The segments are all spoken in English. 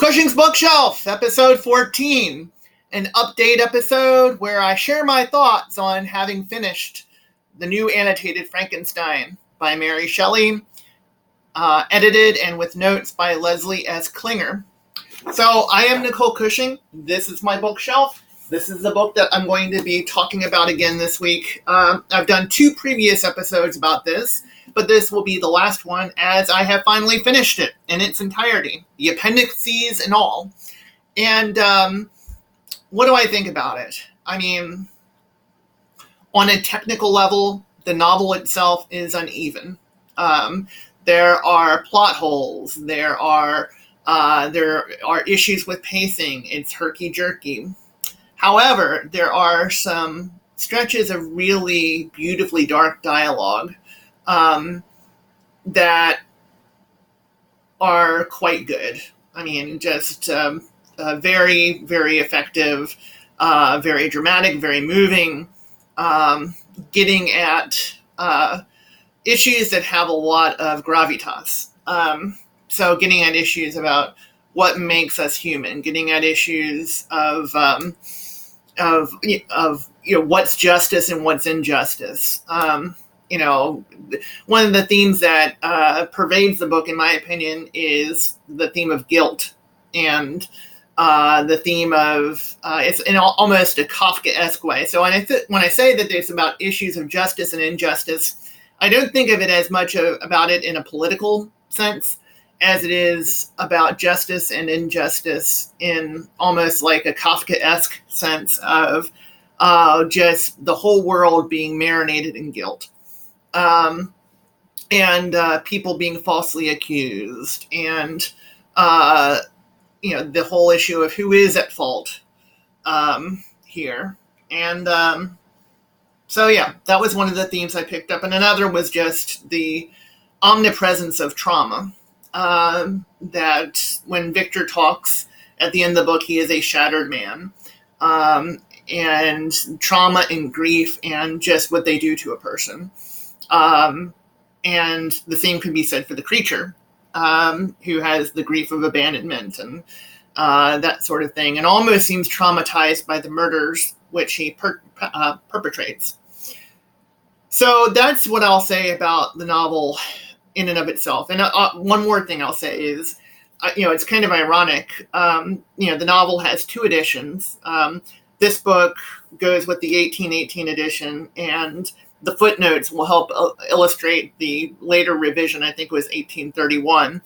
Cushing's Bookshelf, episode 14, an update episode where I share my thoughts on having finished the new Annotated Frankenstein by Mary Shelley, edited and with notes by Leslie S. Klinger. So I am Nicole Cushing. This is my bookshelf. This is the book that I'm going to be talking about again this week. I've done 2 previous episodes about this, but this will be the last one as I have finally finished it in its entirety, the appendices and all. And what do I think about it? I mean, on a technical level, the novel itself is uneven. There are plot holes. There are issues with pacing. It's herky-jerky. However, there are some stretches of really beautifully dark dialogue that are quite good. I mean, just very, very effective, very dramatic, very moving, getting at issues that have a lot of gravitas. So getting at issues about what makes us human, getting at issues of what's justice and what's injustice. One of the themes that pervades the book, in my opinion, is the theme of guilt and the theme of it's in almost a Kafkaesque way. So when I say that it's about issues of justice and injustice, I don't think of it as much about it in a political sense as it is about justice and injustice in almost like a Kafkaesque sense of just the whole world being marinated in guilt. And people being falsely accused, and the whole issue of who is at fault here. And so yeah, that was one of the themes I picked up, and another was just the omnipresence of trauma. That when Victor talks at the end of the book, he is a shattered man, and trauma and grief and just what they do to a person. And the same could be said for the creature, who has the grief of abandonment and that sort of thing, and almost seems traumatized by the murders which he perpetrates. So that's what I'll say about the novel in and of itself. And one more thing I'll say is, it's kind of ironic. The novel has 2 editions. This book goes with the 1818 edition, and the footnotes will help illustrate the later revision. I think it was 1831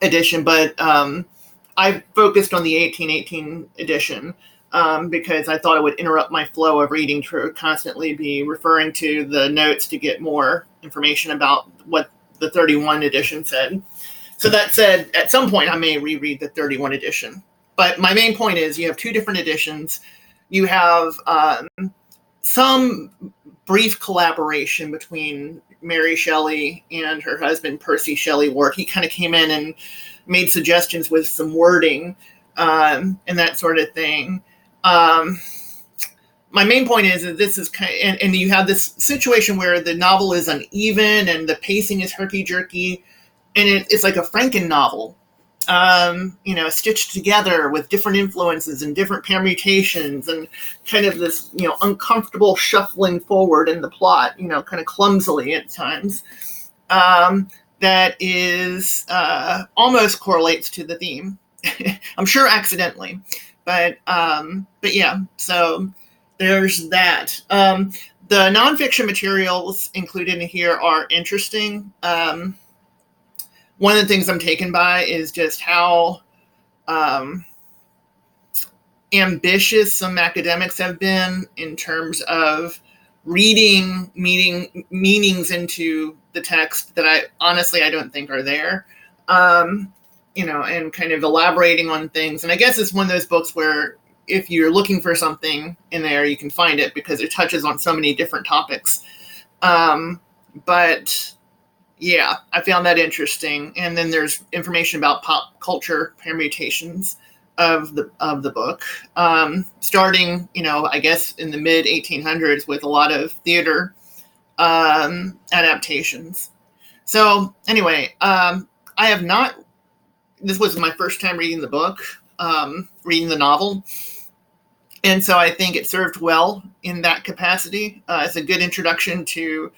edition, but I focused on the 1818 edition because I thought it would interrupt my flow of reading to constantly be referring to the notes to get more information about what the 31 edition said. So that said, at some point I may reread the 31 edition. But my main point is you have 2 different editions. You have some brief collaboration between Mary Shelley and her husband, Percy Shelley Ward. He kind of came in and made suggestions with some wording and that sort of thing. My main point is that this is kind of, and you have this situation where the novel is uneven and the pacing is herky-jerky, and it's like a Franken novel, stitched together with different influences and different permutations, and kind of this, uncomfortable shuffling forward in the plot, kind of clumsily at times, that is almost correlates to the theme. I'm sure accidentally, but yeah, so there's that. The nonfiction materials included in here are interesting. One of the things I'm taken by is just how ambitious some academics have been in terms of reading meanings into the text that I don't think are there. And kind of elaborating on things. And I guess it's one of those books where if you're looking for something in there, you can find it because it touches on so many different topics. But yeah, I found that interesting. And then there's information about pop culture permutations of the book, starting, I guess in the mid 1800s with a lot of theater adaptations. So anyway, I have not this was my first time reading the book, reading the novel. And so I think it served well in that capacity. It's a good introduction to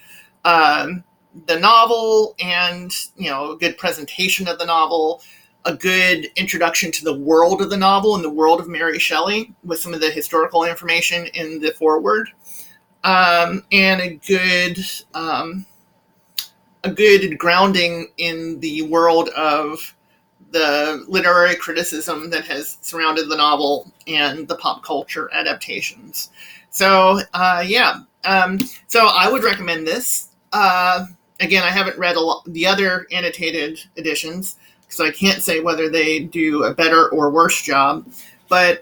the novel, and, a good presentation of the novel, a good introduction to the world of the novel and the world of Mary Shelley with some of the historical information in the foreword, and a good grounding in the world of the literary criticism that has surrounded the novel and the pop culture adaptations. So, so I would recommend this. Again, I haven't read the other annotated editions, so I can't say whether they do a better or worse job, but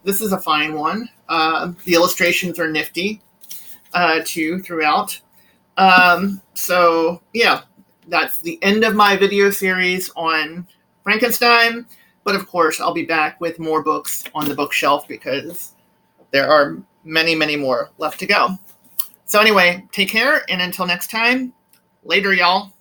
this is a fine one. The illustrations are nifty, too, throughout. So, yeah, that's the end of my video series on Frankenstein, but of course I'll be back with more books on the bookshelf because there are many, many more left to go. So anyway, take care, and until next time, later, y'all.